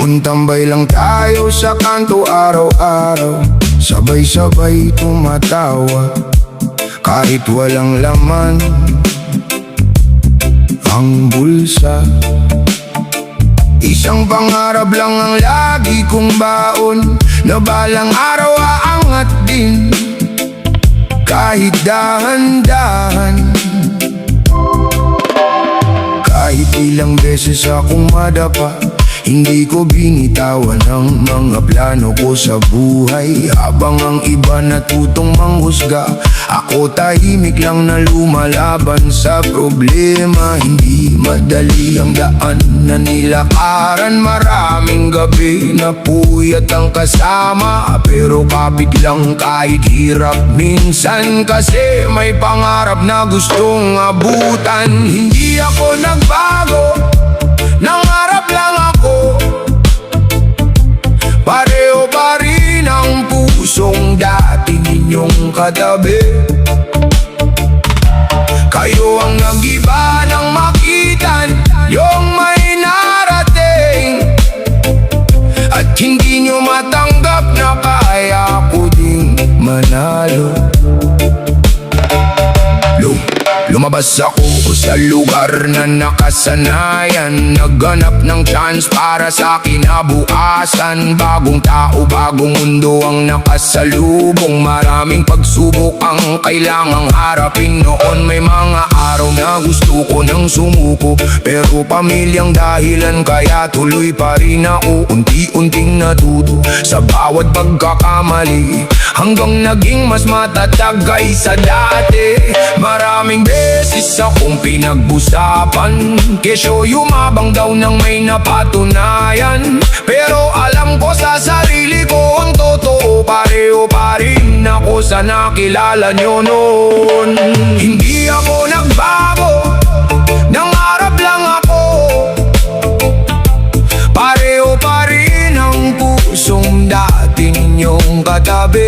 Ngayon tambay lang tayo sa kanto araw-araw, sabay-sabay tumatawa kahit walang laman ang bulsa. Isang pangarap lang ang lagi kong baon, na balang araw aangat din kahit dahan-dahan. Kahit ilang beses akong madapa, hindi ko binitawan ang mga plano ko sa buhay. Habang ang iba natutong manghusga, ako tahimik lang na lumalaban sa problema. Hindi madali ang daan na nilakaran, maraming gabi na puyat ang kasama, pero kapit lang kahit hirap minsan, kasi may pangarap na gustong abutan. Hindi ako nagbago, nangarap lang ako, pareho pa rin ang pusong dati ninyong katabi. Kayo ang nag-iba ng makitan yung may narating, at hindi nyo matanggap na kaya ko ding manalo. Lumabas ako sa lugar na nakasanayan, naghanap ng chance para sa kinabukasan. Bagong tao, bagong mundo ang nakasalubong, maraming pagsubok ang kailangang harapin. Noon may mga araw na gusto ko nang sumuko, pero pamilyang dahilan kaya tuloy pa rin ako. Unti-unting natuto sa bawat pagkakamali, hanggang naging mas matatag kaysa dati. Maraming beses akong pinag-usapan, kesyo yumabang daw nang may napatunayan, pero alam ko sa sarili ko ang totoo, pareho pa rin ako sa nakilala nyo noon. Hindi ako nagbago, nangarap lang ako, pareho pa rin ang pusong dati ninyong katabi.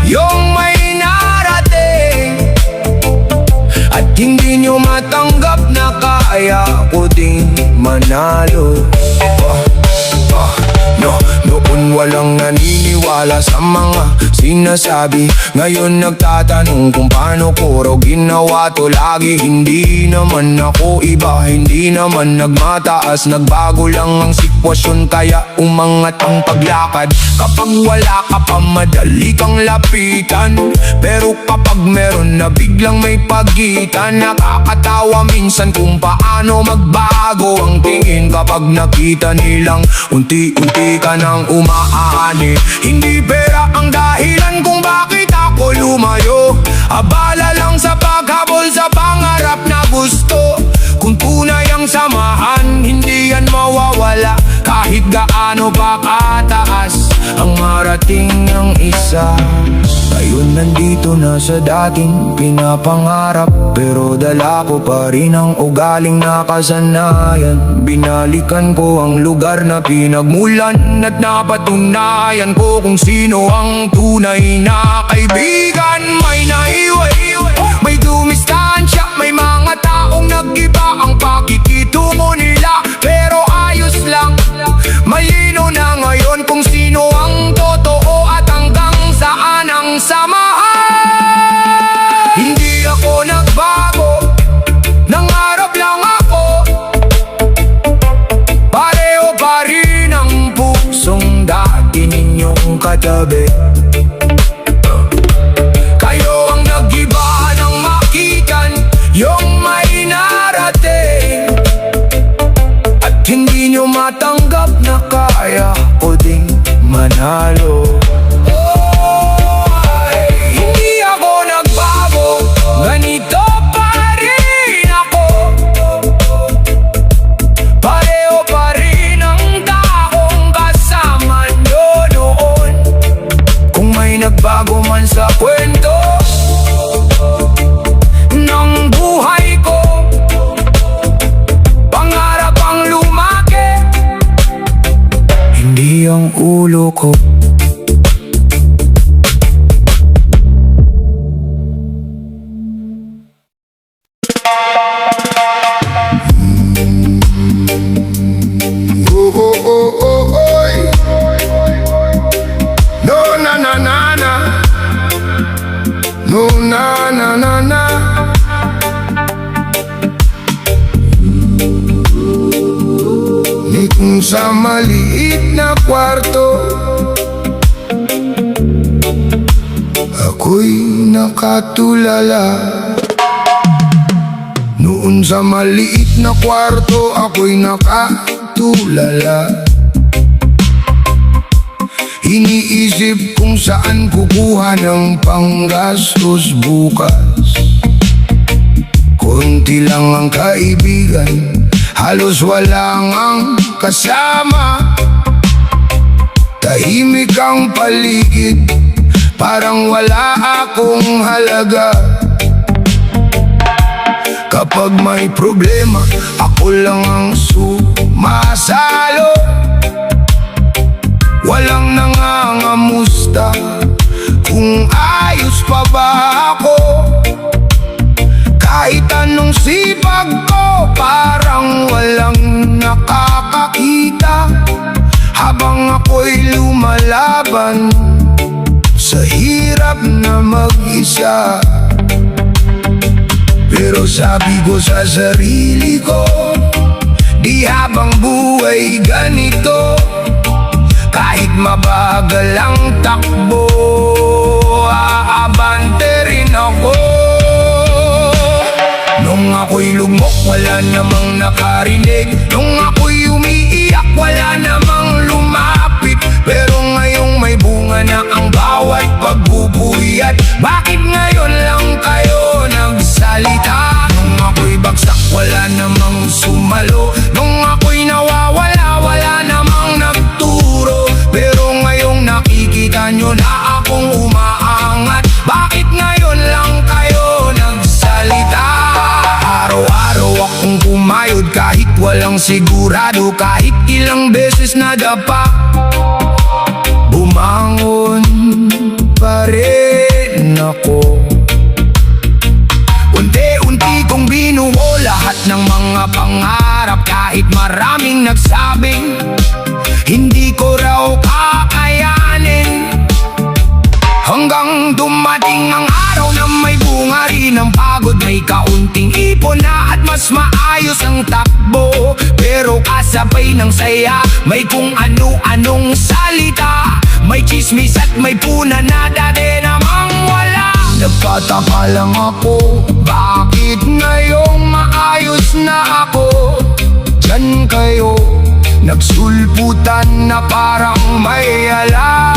Yung may narating, at hindi nyo matanggap na kaya ko ding manalo. Noon walang naniniwala sa mga sinasabi, ngayon nagtatanong kung paano ko raw ginawa to lagi. Hindi naman ako iba, hindi naman nagmataas, nagbago lang ang sitwasyon kaya umangat ang paglakad. Kapag wala ka pa madali kang lapitan, pero kapag meron na biglang may pagitan. Nakakatawa minsan kung paano magbago ang tingin kapag nakita nilang unti-unti ka nang umaani. Hindi pera ang dahilan kung bakit ako lumayo, abala lang sa paghabol sa pangarap na gusto. Kung tunay ang samahan, hindi yan mawawala, kahit gaano pa kataas ang marating ng isa. Ngayon nandito na sa dating pinapangarap, pero dala ko pa rin ang ugaling nakasanayan. Binalikan ko ang lugar na pinagmulan, at napatunayan ko kung sino ang tunay na kaibigan. May naiwan, may dumistansya, may mga taong nag-iba ang pakikitungo nila, pero ayos lang. Malino na ngayon kung sino ang totoo at hanggang saan ang samahan. Hindi ako nagbago, nangarap lang ako, pareho pa rin ang pusong dati ninyong katabi. Kayo ang nag-iba ng makitan yung may narating, at hindi nyo matanggap na kaya ko ding manalo. Hindi ako nagbago, ganito pa rin ako, pareho pa rin ang taong kasama nyo noon. Kung may nagbago man sa kwento ng buhay ko, pangarap ang lumaki, hindi ang ulo ko. sa maliit na kwarto, ako'y nakatulala. Noon sa maliit na kwarto, ako'y nakatulala. Iniisip kung saan kukuha ng panggastos bukas. Konti lang ang kaibigan, halos walang ang kasama. Tahimik ang paligid, parang wala akong halaga. Kapag may problema, ako lang ang sumasalo. Walang nangangamusta kung ayos pa ba ako. Kahit anong sipag ko, parang walang nakakakita. Habang ako'y lumalaban sa hirap na mag-isa. Pero sabi ko sa sarili ko, di habang buhay ganito. Kahit mabagal ang takbo, aabante rin ako. Nung ako'y lugmok, wala namang nakarinig. Nung ako'y umiiyak, wala namang lumapit. Pero ngayong may bunga na ang bawat pagbubuyat. Bakit ngayon lang kayo nagsalita? Nung ako'y bagsak, wala namang sumalo. Nung ako'y nawawala, wala namang nagturo. Pero ngayong nakikita nyo na akong umaangat. Bakit ngayon lang kayo nagsalita? Araw-araw akong kumayod kahit walang sigurado. Kahit ilang beses nadapa, bumangon pa rin ako. Unti-unti kong binuo lahat ng mga pangarap. Kahit maraming nagsabing hindi ko raw kakayanin. Hanggang dumating ang araw na may bunga rin ang pagod. May kaunting ipon na at mas maayos ang takbo. Pero kasabay ng saya, may kung ano-anong salita. May chismis at may puna na dati namang wala. Nagpataka lang ako, bakit ngayong maayos na ako? Diyan kayo nagsulputan na parang may alam.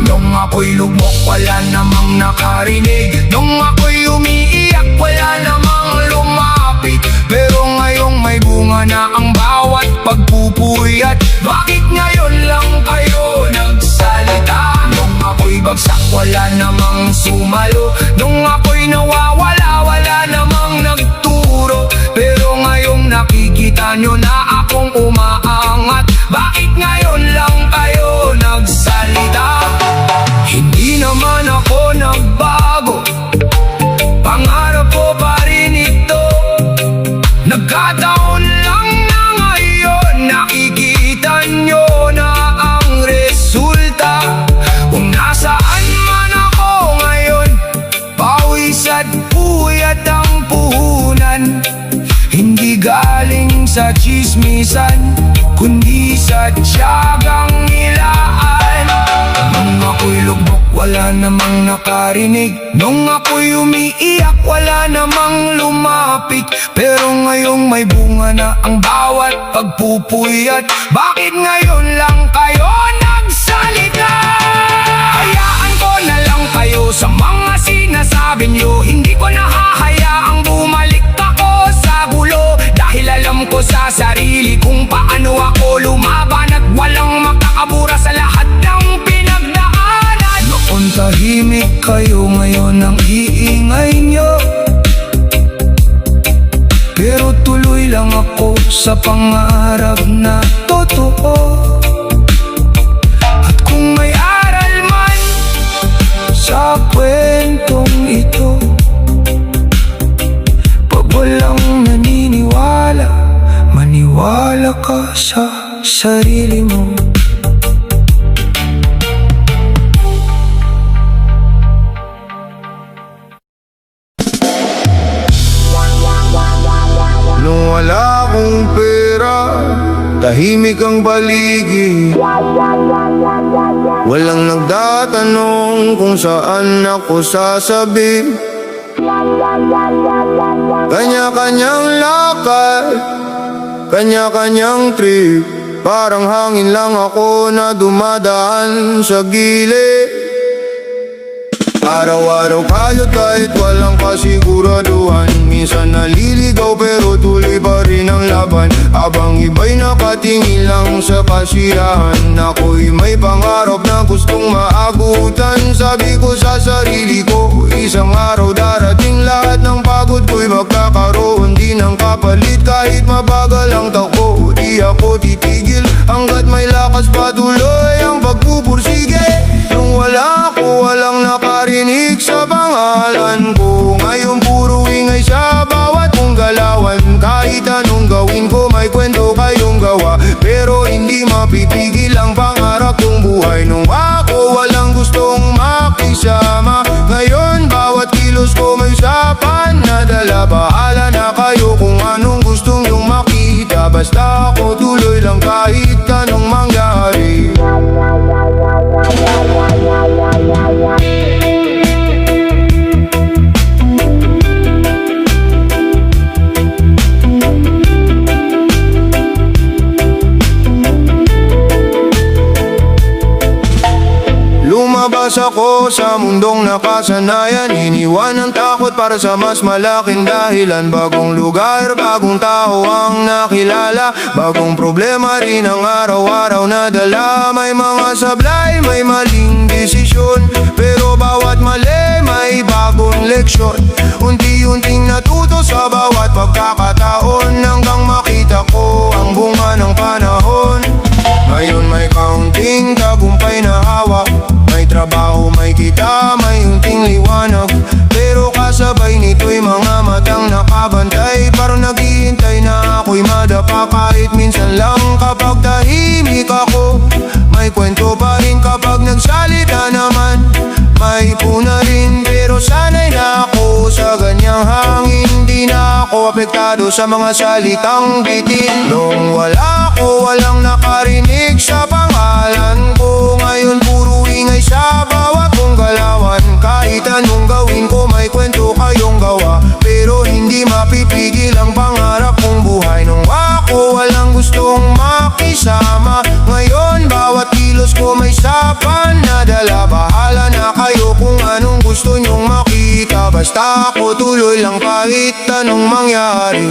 Nung ako'y lugmok, wala namang nakarinig. Nung ako'y umiiyak, wala namang lumapit. Pero ngayong may bunga na ang bawat pagpupuyat. Bakit ngayon lang kayo nagsalita? Nung ako'y bagsak, wala namang sumalo. Nung ako'y nawawala, wala namang nagturo. Pero ngayong nakikita nyo na akong umaangat. Bakit ngayon lang kayo nagsalita? Hindi naman ako nagbago, pangarap ko pa rin ito. Nagkataon lang na ngayon nakikita nyo na ang resulta. Kung nasaan man ako ngayon, pawis at puyat ang puhunan. Hindi galing sa chismisan, kundi sa tiyagang nilaan. Nung ako'y lugmok, wala namang nakarinig. Nung ako'y umiiyak, wala namang lumapit. Pero ngayong may bunga na ang bawat pagpupuyat. Bakit ngayon lang kayo nagsalita? Hayaan ko na lang kayo sa mga sinasabi nyo. Hindi ko nahahayaang bumalik ako sa gulo. Dahil alam ko sa sarili kung paano ako lumaban. At walang makakabura sa lahat ng pinagdaanan. Noon tahimik kayo, ngayon ang iingay nyo. Pero tuloy lang ako sa pangarap na totoo. At kung may aral man sa kwentong ito, pag walang naniniwala, maniwala ka sa sarili mo. Nung wala akong pera, Tahimik ang paligid, walang nagtatanong kung saan ako sasabi. Kanya-kanyang lakad, kanya-kanyang trip. Parang hangin lang ako na dumadaan sa gilid. Araw-araw kayod kahit walang kasiguraduhan. Minsan naliligaw pero tuloy pa rin ang laban. Habang iba'y nakatingin lang sa kasirahan, ako'y may pangarap na gustong maabutan. Sabi ko sa sarili ko, isang araw darating, lahat ng pagod ko'y magkakaroon din ng kapalit. Kahit mabagal ang takbo, di ako titigil hanggat may lakas patuloy ang pagpupursige. Nung wala ako, walang nakarinig sa pangalan ko. Ngayon puro ingay sa bawat kong galawan. Kahit anong gawin ko, may kwento kayong gawa. Pero hindi mapipigil ang pangarap kong buhay. Nung ako walang gustong makisama, ngayon bawat kilos ko may usapan na dala. Bahala na kayo kung anong gusto nyong makita. Basta ako tuloy lang kahit anong mangyari. Lumabas ako sa mundong nakasanayan, iniwan ang takot para sa mas malaking dahilan. Bagong lugar, bagong tao ang nakilala, bagong problema rin ang araw-araw na dala. May mga sablay, may maling desisyon, pero bawat mali may bagong leksyon. Unti-unting natuto sa bawat pagkakataon, hanggang makita ko ang bunga ng panahon. Ngayon may kaunting tagumpay na hawak, may trabaho, may kita, may unting liwanag. Pero kasabay nito'y mga matang nakabantay, parang naghihintay na ako'y madapa. Kahit minsan lang kapag tahimik ako, may kwento pa rin kapag nagsalita naman. May puna rin pero sanay na ako sa ganyang hangin. Di na ako apektado sa mga salitang bitin. Nung wala ako, walang nakarinig sa pangalan ko. Ngayon puro ingay sa bawat kong galawan. Kahit anong gawin ko, may kwento kayong gawa. Pero hindi mapipigil ang pangarap kong buhay. Nung ako walang gustong makisama, ngayon bawat kilos ko may sapan na dala. Bahala na kayo kung anong gusto nyong makita. Basta ako tuloy lang kahit anong mangyari.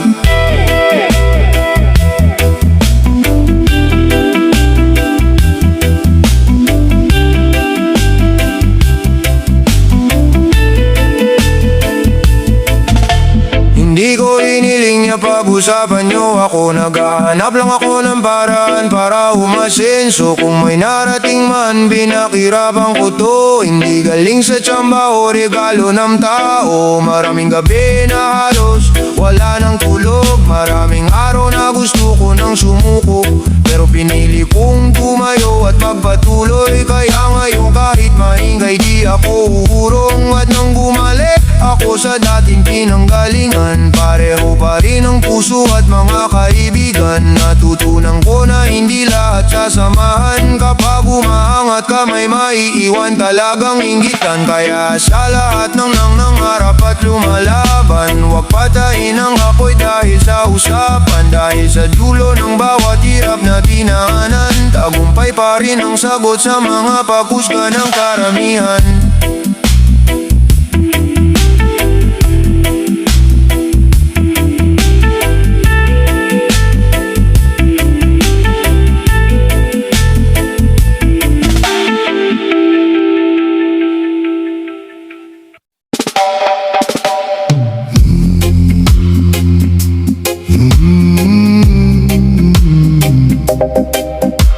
Hindi ko iniling niya pag-usapan nyo ako. Naghahanap lang ako ng paraan para umasenso. Kung may narating man, pinakirapan ko to. Hindi galing sa tsamba o regalo ng tao. Maraming gabi na halos wala nang tulog. Maraming araw na gusto ko nang sumuko, pero pinili kong tumayo at magpatuloy. Kaya ngayon kahit maingay di ako uurong. At nang bumalik ako sa dating pinanggalingan, pareho pa rin ang puso at mga kaibigan. Natutunan ko na hindi lahat sasamahan. Kapag umaangat ka may maiiwan talagang inggitan. Kaya sa lahat ng nangarap at lumalaban, huwag patayin ang apoy dahil sa usapan. Dahil sa dulo ng bawat hirap na dinaanan, tagumpay pa rin ang sagot sa mga paghusga ng karamihan.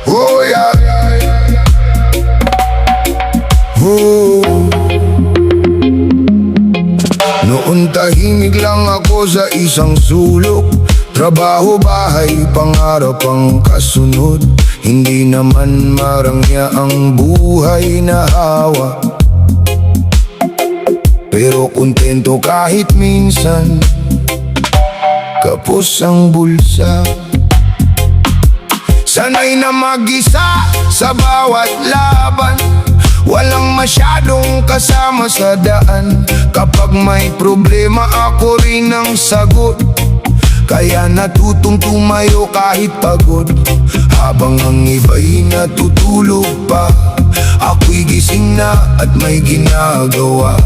Oh yeah. Noon tahimik lang ako sa isang sulok. Trabaho, bahay, pangarap ang kasunod. Hindi naman marangya ang buhay na hawa, pero kontento kahit minsan kapos ang bulsa. Sanay na mag-isa sa bawat laban, walang masyadong kasama sa daan. Kapag may problema ako rin ang sagot, kaya natutong tumayo kahit pagod. Habang ang iba'y natutulog pa, ako'y gising na at may ginagawa.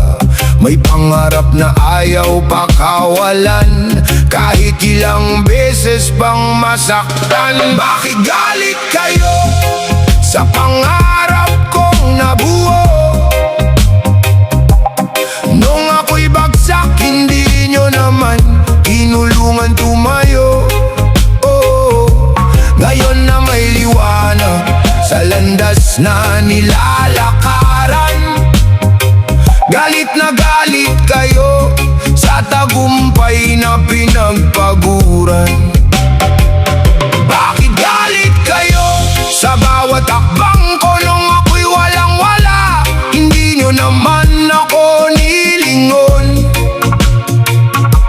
May pangarap na ayaw pakawalan, kahit ilang beses pang masaktan. Bakit galit kayo sa pangarap kong nabuo? Nung ako'y bagsak, hindi nyo naman tinulungan tumayo. Ngayon na may liwanag sa landas na nilalakaran, galit na galit kayo sa tagumpay na pinagpaguran. Bakit galit kayo sa bawat akbang ko nung ako'y walang-wala? Hindi nyo naman ako nilingon.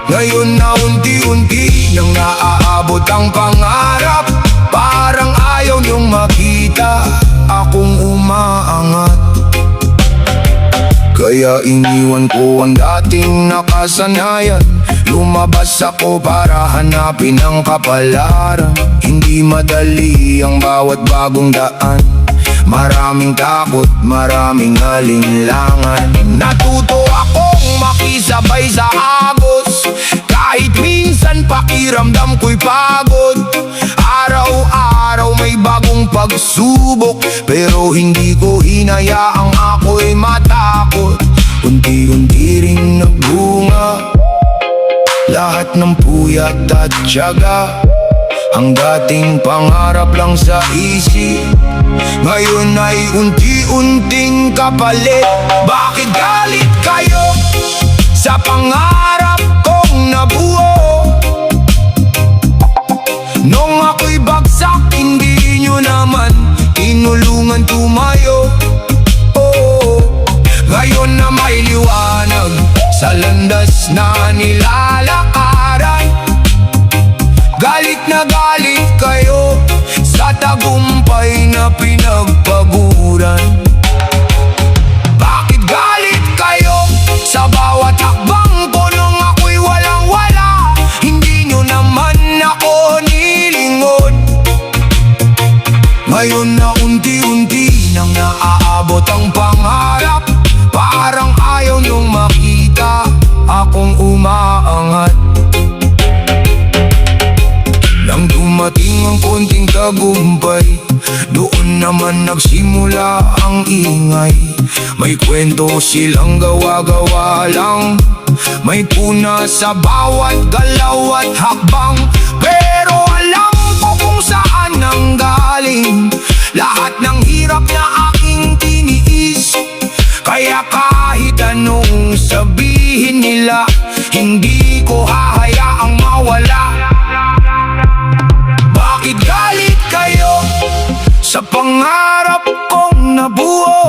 Ngayon na unti-unti nang naaabot ang pangarap, parang ayaw niyong makita akong umaangat. Kaya iniwan ko ang dating nakasanayan, lumabas ako para hanapin ang kapalaran. Hindi madali ang bawat bagong daan, maraming takot, maraming alinlangan. Natuto akong makisabay sa agos, kahit minsan pakiramdam ko'y pagod. Araw-araw may bagong pagsubok, pero hindi ko hinayaang ako'y matakot. Unti-unti ring nagbunga lahat ng puyat at tiyaga. Ang dating pangarap lang sa isip, ngayon ay unti-unting kapalit. Bakit galit kayo sa pangarap kong nabuo? Nung ako'y bagsak, hindi nyo naman tinulungan tumayo. Ngayon na may liwanag sa landas na nilalakaran, galit na galit kayo sa tagumpay na pinagpaguran. Bakit galit kayo sa bawat hakbang ko nung ako'y walang-wala? Hindi nyo naman ako nilingon. Ngayon na unti-unti nang naaabot ang pangarap, parang ayaw nyong makita akong umaangat. Nang dumating ang konting tagumpay, doon naman nagsimula ang ingay. May kwento silang gawa-gawa lang, may puna sa bawat galaw at hakbang. Pero alam ko kung saan ang galing lahat ng hirap na aking tiniis. Kaya kahit anong sabihin nila, hindi ko hahayaang mawala. Bakit galit kayo sa pangarap kong nabuo?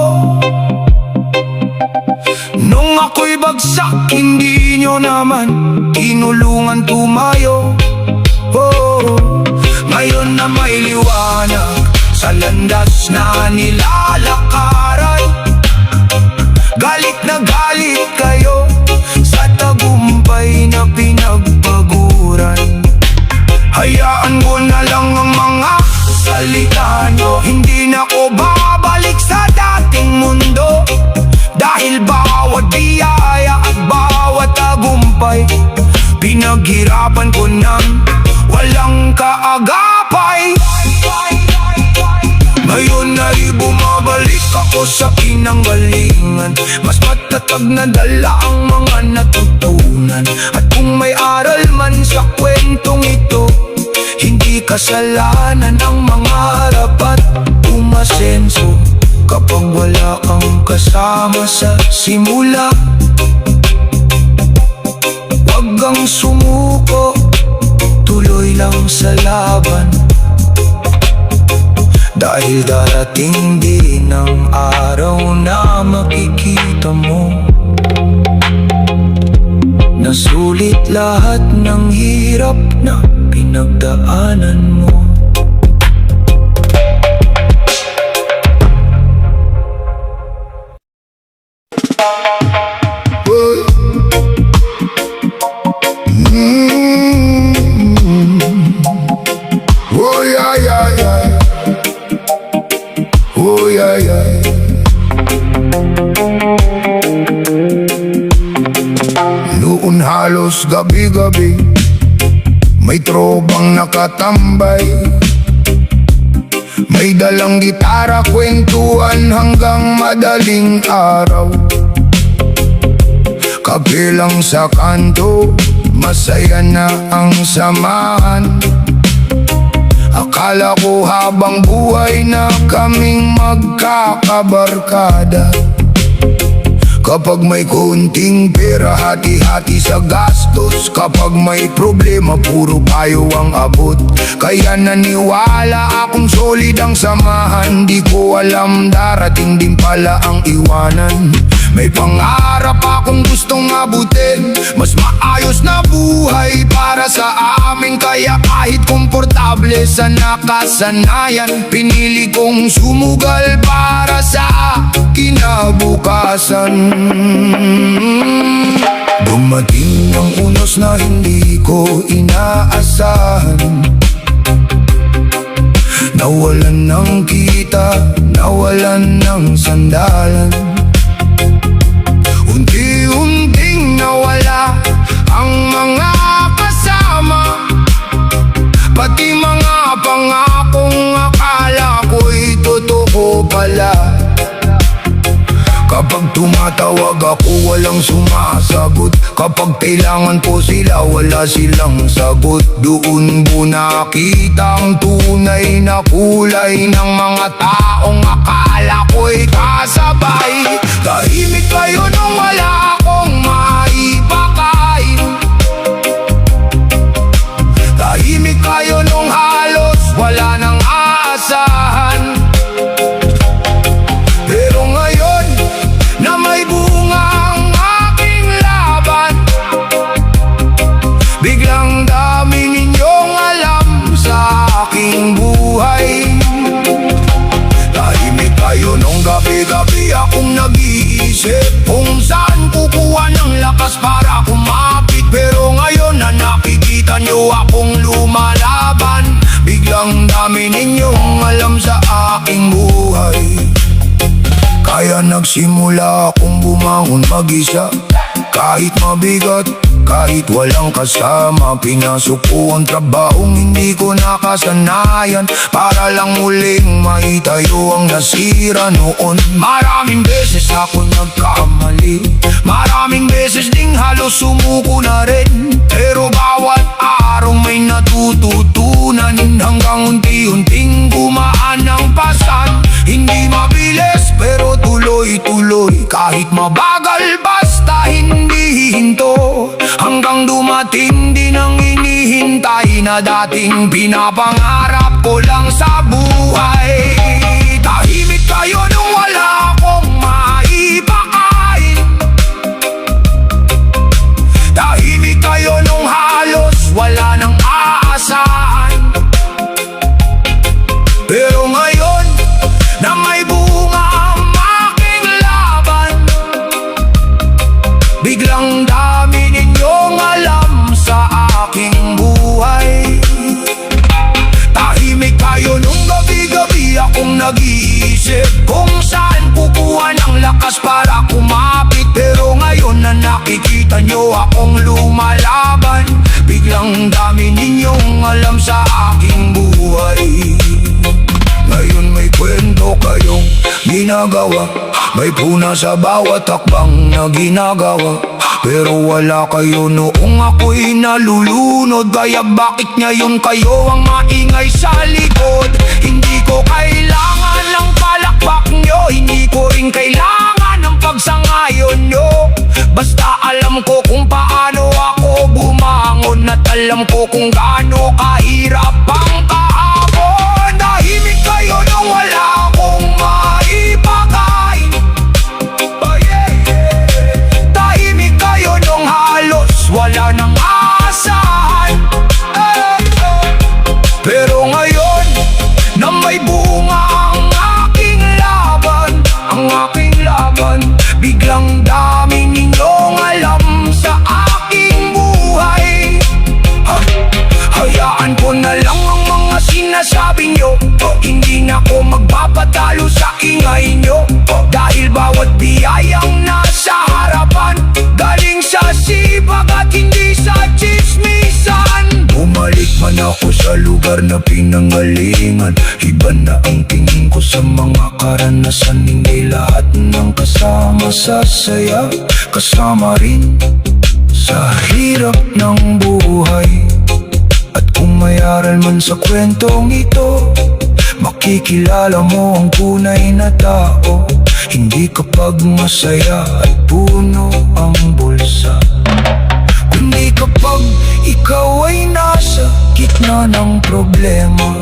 Nung ako'y bagsak, hindi nyo naman tinulungan tumayo. Ngayon na may liwanag sa landas na nilalakaran, galit na galit kayo sa tagumpay na pinagpaguran. Hayaan ko na lang ang mga salita nyo, hindi na ko babalik sa dating mundo. Dahil bawat biyaya at bawat tagumpay, pinaghirapan ko nang walang kaagapay. Ngayon ay bumabalik ako sa pinanggalingan, mas matatag na dala ang mga natutunan. At kung may aral man sa kwentong ito, hindi kasalanan ng mga harap at umasenso. Kapag wala kang kasama sa simula, wag kang sumuko, tuloy lang sa laban. Dahil darating din ang araw na makikita mo nasulit lahat ng hirap na pinagdaanan mo. gabi-gabi may tropang nakatambay, may dalang gitara, kwentuhan hanggang madaling araw. Kape lang sa kanto, masaya na ang samahan. Akala ko habang buhay na kaming magkakabarkada. Kapag may konting pera, hati-hati sa gastos. Kapag may problema, puro payo ang abot. Kaya naniwala akong solid ang samahan. Di ko alam darating din pala ang iwanan. May pangarap akong gustong abutin, mas maayos na buhay para sa amin. Kaya kahit komportable sa nakasanayan, pinili kong sumugal para sa kinabukasan. Dumating ang unos na hindi ko inaasahan. Nawalan ng kita, nawalan ng sandalan. Unti-unting nawala ang mga kasama, pati mga pangakong akala ko'y totoo pala. Kapag tumatawag ako, walang sumasagot. Kapag kailangan ko sila, wala silang sagot. Doon ko nakita ang tunay na kulay ng mga taong akala ko'y kasabay. Tahimik kayo nung wala akong maipakain. Tahimik kayo nung halos wala nang aasahan. Pero ngayon na may bunga ang aking laban, biglang dami ninyong alam sa aking buhay. Tahimik kayo nung gabi-gabi akong nag-iisip kung saan kukuha ng lakas para kumapit. Pero ngayon na nakikita nyo akong lumalaban, biglang dami ninyong alam sa aking buhay. Kaya nagsimula akong bumangon mag-isa, kahit mabigat, kahit walang kasama. Pinasok ko ang trabahong hindi ko nakasanayan, para lang muling maitayo ang nasira noon. Maraming beses ako nagkamali, maraming beses ding halos sumuko na rin. Pero bawat araw may natututunan, hanggang unti-unting gumaan ang pasan. Hindi mabilis pero tuloy-tuloy, kahit mabagal basta hindi hinto. Hanggang dumating din ang inihintay na dating pinapangarap ko lang sa buhay. Tahimik kayo nung wala akong maipakain. Tahimik kayo nung halos wala nang aasahan. Pero ngayon na may bunga ang aking laban, biglang dami ninyong alam sa aking buhay. Tahimik kayo nung gabi-gabi akong nag-iisip kung saan kukuha ng lakas para kumapit. Pero ngayon na nakikita nyo akong lumalaban, biglang dami ninyong alam sa aking buhay. Ngayon may kwento kayong ginagawa, may puna sa bawat hakbang na ginagawa. Pero wala kayo noong ako'y nalulunod. Kaya bakit ngayon kayo ang maingay sa likod? Hindi ko kailangan ng palakpak nyo, hindi ko rin kailangan ng pagsangayon nyo. Basta alam ko kung paano ako bumangon, at alam ko kung gaano kahirap ang kahapon. Tahimik kayo nung wala akong maipakain. Tahimik kayo nung halos wala nang aasahan. Pero ngayon na may bunga ang aking laban, biglang dami ninyong alam sa aking buhay. Hayaan ko na lang ang mga sinasabi nyo, hindi na ako magpapatalo sa ingay nyo. Dahil bawat biyayang nasa harapan, galing sa sipag at hindi sa cheese. lugar na pinanggalingan. Iba na ang tingin ko sa mga karanasan. Hindi lahat ng kasama sa saya, kasama rin sa hirap ng buhay. At kung may aral man sa kwentong ito, makikilala mo ang tunay na tao. Hindi kapag masaya at puno ang bulsa, kundi kapag ikaw ay nasa gitna ng problema.